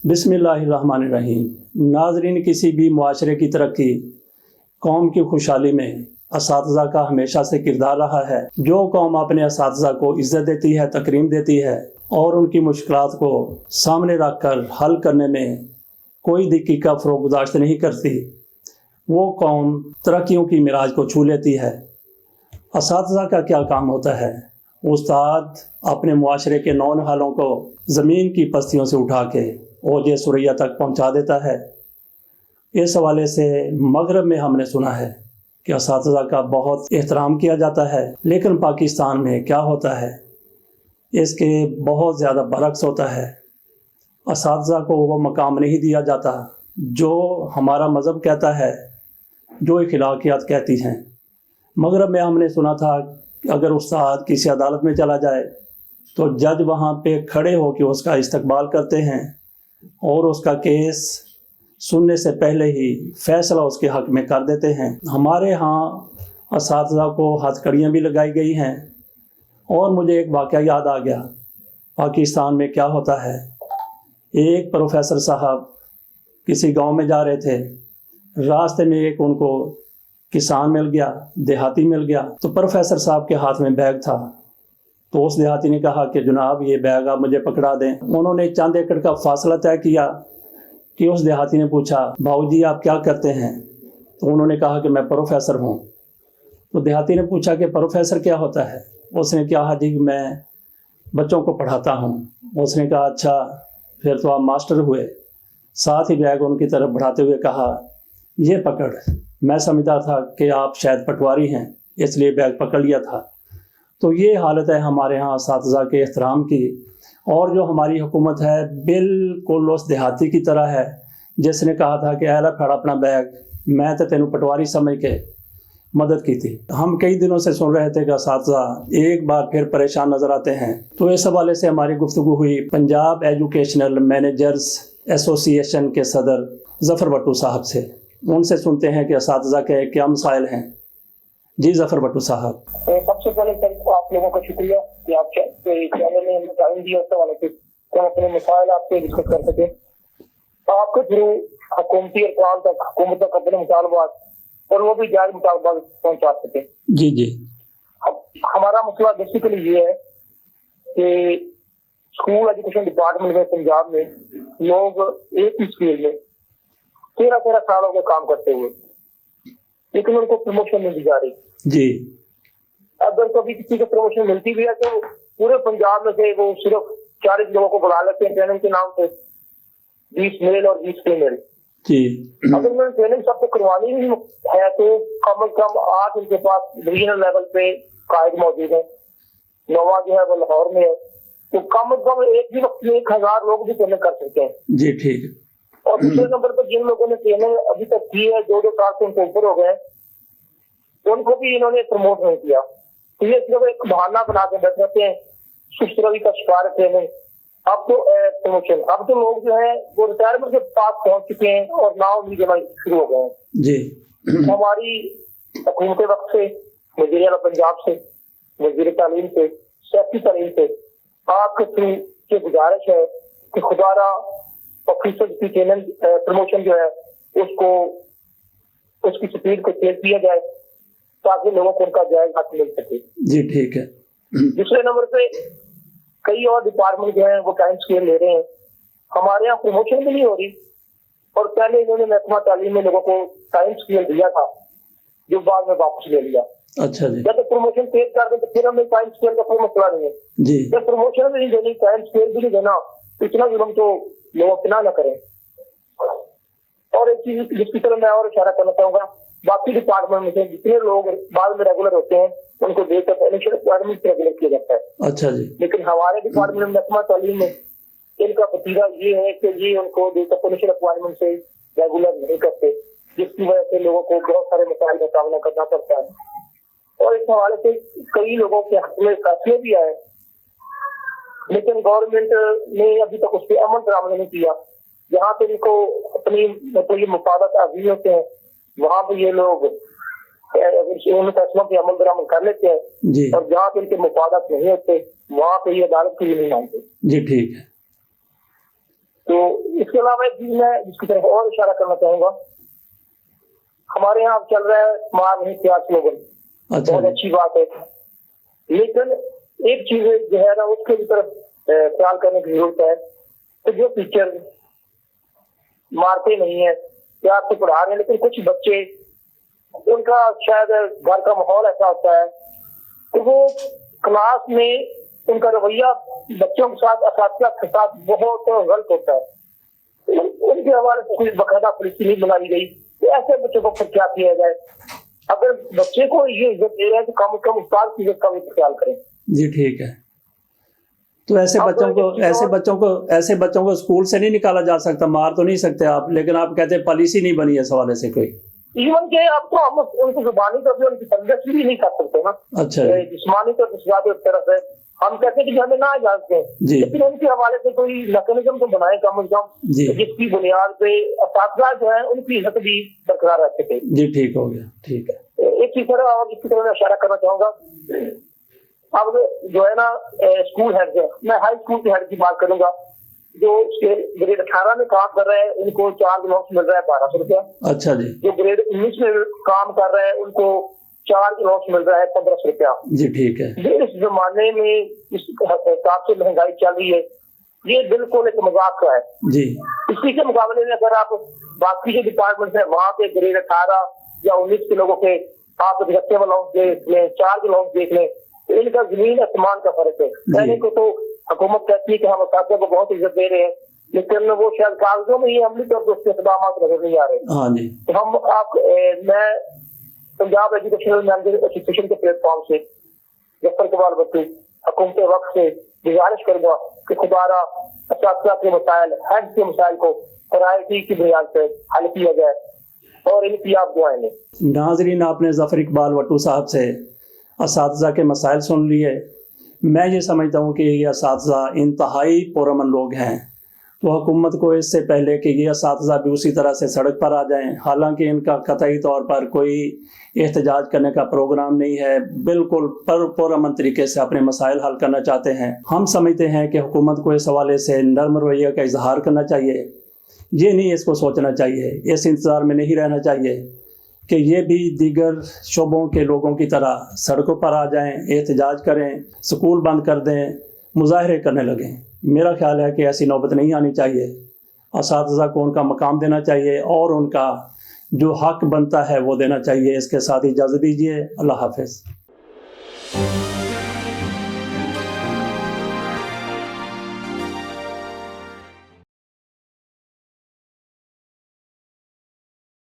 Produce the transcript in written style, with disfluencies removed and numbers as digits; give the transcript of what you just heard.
बिस्मिल्लाहिर्रहमानिर्रहीम। नाज़रीन, किसी भी मुआशरे की तरक्की, कौम की खुशहाली में असातिज़ा का हमेशा से किरदार रहा है। जो कौम अपने असातिज़ा को इज़्ज़त देती है, तकरीम देती है और उनकी मुश्किलात को सामने रख कर हल करने में कोई दिक्कत का फ़रोग़ नहीं करती, वो कौम तरक्कियों की मिराज को छू लेती है। असातिज़ा का क्या काम होता है? उस्ताद अपने मुआशरे के नौनिहालों को ज़मीन की पस्तियों से उठा के ओजे सुरैया तक पहुंचा देता है। इस हवाले से मगरब में हमने सुना है कि असातिज़ा का बहुत एहतराम किया जाता है, लेकिन पाकिस्तान में क्या होता है, इसके बहुत ज़्यादा बरक्स होता है। असातिज़ा को वो मकाम नहीं दिया जाता जो हमारा मज़हब कहता है, जो अखलाकियात कहती हैं। मगरब में हमने सुना था कि अगर उस्ताद किसी अदालत में चला जाए तो जज वहाँ पे खड़े होकर उसका इस्तकबाल करते हैं और उसका केस सुनने से पहले ही फैसला उसके हक़ में कर देते हैं। हमारे यहाँ असातिज़ा को हथकड़ियाँ भी लगाई गई हैं। और मुझे एक वाक़या याद आ गया, पाकिस्तान में क्या होता है। एक प्रोफेसर साहब किसी गांव में जा रहे थे, रास्ते में एक उनको किसान मिल गया, देहाती मिल गया। तो प्रोफेसर साहब के हाथ में बैग था, तो उस देहाती ने कहा कि जनाब ये बैग आप मुझे पकड़ा दें। उन्होंने चंद एकड़ का फासला तय किया कि उस देहाती ने पूछा, भाऊजी आप क्या करते हैं? तो उन्होंने कहा कि मैं प्रोफेसर हूँ। तो देहाती ने पूछा कि प्रोफेसर क्या होता है? उसने कहा जी मैं बच्चों को पढ़ाता हूँ। उसने कहा अच्छा, फिर तो आप मास्टर हुए। साथ ही बैग उनकी तरफ बढ़ाते हुए कहा, ये पकड़, मैं समझता था कि आप शायद पटवारी हैं, इसलिए बैग पकड़ लिया था। तो ये हालत है हमारे यहाँ असातिज़ा के एहतराम की। और जो हमारी हुकूमत है बिल्कुल उस देहाती की तरह है जिसने कहा था कि ऐला फड़ अपना बैग, मैं तो तेनू पटवारी समझ के मदद की थी। हम कई दिनों से सुन रहे थे कि असातिज़ा एक बार फिर परेशान नज़र आते हैं। तो इस हवाले से हमारी गुफ्तगू हुई पंजाब एजुकेशनल मैनेजर्स एसोसिएशन के सदर ज़फ़र भट्टू साहब से। उनसे सुनते हैं कि असातिज़ा के क्या मसाइल हैं। जी ज़फ़र भट्टू साहब। सबसे पहले सर आप लोगों का शुक्रिया कि आप चैनल में टाइम दिया उस हवाले से तो अपने मसाइल आपसे डिस्कस कर सके। आपके थ्रू हुकूमती अरकान तक, हुकूमत तक अपने मुतालबात और वो भी जायज़ मुतालबात पहुँचा सके। जी जी। अब हमारा मसला बेसिकली ये है कि स्कूल एजुकेशन डिपार्टमेंट में पंजाब में लोग एक ही स्कूल में 13 सालों के काम करते हुए, लेकिन उनको प्रमोशन नहीं दी जा रही। जी। अगर कभी किसी को प्रमोशन मिलती भी है तो पूरे पंजाब में से वो सिर्फ 40 लोगों को बुला लेते हैं ट्रेनिंग के नाम पे, 20 मेल और 20 फीमेल। जी। अगर उन्होंने ट्रेनिंग सबको करवानी ही है तो कम से कम 8 उनके पास रीजनल लेवल पे कायद मौजूद है, 9वां जो है वो लाहौर में है, तो कम से कम एक भी वक्त में 1000 लोग भी ट्रेनिंग कर सकते हैं। जी ठीक। और दूसरे नंबर पर जिन लोगों ने ट्रेनिंग अभी तक की है, 2-2 साल से उनको ऊपर हो गए, उनको भी इन्होंने प्रमोट नहीं किया। तो ये सिर्फ एक बहाना बना के बैठ जाते हैं, सुस्ती का शिकार ट्रेनिंग। अब तो प्रमोशन, अब तो लोग जो है वो रिटायरमेंट के पास पहुंच चुके हैं और नाव भी जमा शुरू हो गए हैं। जी। हमारी हुकूमत वक्त से, वज़ीर आला पंजाब से, वज़ीर तालीम से, सियासी तालीम से आपके थ्रू की गुजारिश है कि खुदारा ऑफिसर की ट्रेनिंग प्रमोशन जो है उसको, उसकी स्पीड को तेज किया जाए ताकि लोगों को उनका जायज हक मिल सके। जी ठीक है। दूसरे नंबर पे कई और डिपार्टमेंट जो है वो टाइम स्केल ले रहे हैं, हमारे यहाँ प्रमोशन भी नहीं हो रही। और पहले इन्होंने महकमा तालीम में लोगों को टाइम स्केल दिया था जो बाद में वापस ले लिया। अच्छा जी। जब प्रमोशन तेज कर दे तो फिर हमें टाइम स्केल का कोई मसला नहीं है जी। जब प्रमोशन भी नहीं देनी, टाइम स्केल भी नहीं देना, इतना जुल्म तो लोग इतना न करें। और एक चीज जिसकी तरह मैं और इशारा करना चाहूंगा, बाकी डिपार्टमेंट में से जितने लोग बाद में रेगुलर होते हैं उनको देकर फाइनेंशियल रिक्वायरमेंट रेगुलर किया जाता है। अच्छा जी। लेकिन हमारे डिपार्टमेंट में महकमा तालीम में इनका वतीरा ये है कि ये उनको देकर फाइनेंशियल रिक्वायरमेंट से रेगुलर नहीं करते, जिसकी वजह से लोगों को बहुत सारे मसाइल का सामना करना पड़ता है। और इस हवाले से कई लोगों के हक में फैसले भी आए, लेकिन गवर्नमेंट ने अभी तक उस पर अमल दरामद नहीं किया। जहाँ पे इनको अपनी मतलब ये मुफादत अजीज होते हैं वहाँ पे ये लोग उन फैसलों पे अमल दरामद कर लेते हैं जी। और जहाँ पे इनके मुफादत नहीं होते वहाँ पे ये अदालत की भी नहीं मानते। जी ठीक है। जी। हमारा मसला बेसिकली ये है कि स्कूल एजुकेशन डिपार्टमेंट में लोग एक ही स्कूल में 13 सालों के काम करते हुए, लेकिन उनको प्रमोशन नहीं दी जा रही। अगर कभी किसी को प्रमोशन मिलती भी है तो सिर्फ 40 लोगों को बुला लेते हैं ट्रेनिंग के नाम पे, 20 मेल और 20 फीमेल। तो تو اس کے علاوہ ایک چیز میں جس کی طرف اور اشارہ کرنا چاہوں گا، ہمارے یہاں اب چل رہا ہے اسمارٹ نہیں پیار سلوگن، بہت اچھی بات ہے، لیکن ایک چیز جو ہے نا اس کے بھی طرف خیال کرنے کی ضرورت ہے کہ جو ٹیچر مارتے نہیں ہیں، پیار سے پڑھا رہے ہیں، لیکن کچھ بچے ان کا شاید گھر کا ماحول ایسا ہوتا ہے کہ وہ کلاس میں ان کا رویہ بچوں کے ساتھ اساتذہ کے ساتھ بہت غلط ہوتا ہے، ان کے حوالے سے کوئی باقاعدہ پالیسی نہیں بنائی گئی کہ ایسے بچوں کو پھر کیا کیا جائے۔ اگر بچے کو یہ عزت دے رہے ہیں تو کم از کم استاد کی عزت کا بھی خیال کریں۔ جی ٹھیک ہے، تو ایسے بچوں کو اسکول سے نہیں نکالا جا سکتا، مار تو نہیں سکتے آپ، لیکن آپ کہتے ہیں پالیسی نہیں بنی ہے اس حوالے سے کوئی؟ ایون کہ اب تو ہم ان کو زبانی طور پہ ان کی تربیت بھی نہیں کر سکتے نا، اچھا جسمانی طور پر طرف ہے، ہم کہتے ہیں کہ ہمیں نہ اجازت ہے، لیکن ان کے حوالے سے کوئی میکینزم تو بنائے کم از کم جس کی بنیاد پہ اساتذہ جو ہیں ان کی عزت بھی برقرار رہ سکے۔ جی ٹھیک ہو گیا، ٹھیک ہے۔ ایک چیز اور جس کی طرف میں اشارہ کرنا چاہوں گا، اب جو ہے نا اسکول ہیڈ ہے، میں ہائی اسکول کے ہیڈ کی بات کروں گا، جو گریڈ 18 میں کام کر رہے ہیں ان کو چارج لانچ مل رہا ہے 1200 روپیہ۔ اچھا جی۔ جو گریڈ 19 میں کام کر رہے ہیں ان کو چارج لانچ مل رہا ہے 1500 روپیہ۔ جی ٹھیک ہے۔ یہ اس زمانے میں اس حساب سے مہنگائی چل رہی ہے، یہ بالکل ایک مذاق کا ہے جی۔ اسی کے مقابلے میں اگر آپ باقی جو ڈپارٹمنٹ ہیں وہاں پہ گریڈ 18 یا 19 کے لوگوں کے آپ ڈیڈکٹیبل لانچ دیکھ لیں، چارج لانچ دیکھ لیں، تو ان کا زمین آسمان کا فرق ہے۔ پہلے کو تو حکومت کہتی ہے کہ ہم اساتذہ کو بہت عزت دے رہے ہیں، لیکن وہ شاید کاغذوں میں یہ عملی طور پر اس کے اقدامات نظر نہیں آ رہے۔ ہاں جی۔ تو ہم میں پنجاب ایجوکیشنل مینیجر ایسوسیشن کے پلیٹ فارم سے ظفر اقبال بٹو حکومت وقت سے گزارش کروں گا کہ خدارا اساتذہ کے مسائل، ہیڈ کے مسائل کو پرائرٹی کی بنیاد پہ حل کیا جائے اور ان کی آپ دعائیں لیں۔ ناظرین، آپ نے ظفر اقبال بٹو صاحب سے اساتذہ کے مسائل سن لیے۔ میں یہ سمجھتا ہوں کہ یہ اساتذہ انتہائی پرامن لوگ ہیں، تو حکومت کو اس سے پہلے کہ یہ اساتذہ بھی اسی طرح سے سڑک پر آ جائیں، حالانکہ ان کا قطعی طور پر کوئی احتجاج کرنے کا پروگرام نہیں ہے، بالکل پرامن طریقے سے اپنے مسائل حل کرنا چاہتے ہیں۔ ہم سمجھتے ہیں کہ حکومت کو اس حوالے سے نرم رویہ کا اظہار کرنا چاہیے، یہ نہیں اس کو سوچنا چاہیے، اس انتظار میں نہیں رہنا چاہیے کہ یہ بھی دیگر شعبوں کے لوگوں کی طرح سڑکوں پر آ جائیں، احتجاج کریں، سکول بند کر دیں، مظاہرے کرنے لگیں۔ میرا خیال ہے کہ ایسی نوبت نہیں آنی چاہیے، اساتذہ کو ان کا مقام دینا چاہیے اور ان کا جو حق بنتا ہے وہ دینا چاہیے۔ اس کے ساتھ اجازت دیجیے، اللہ حافظ۔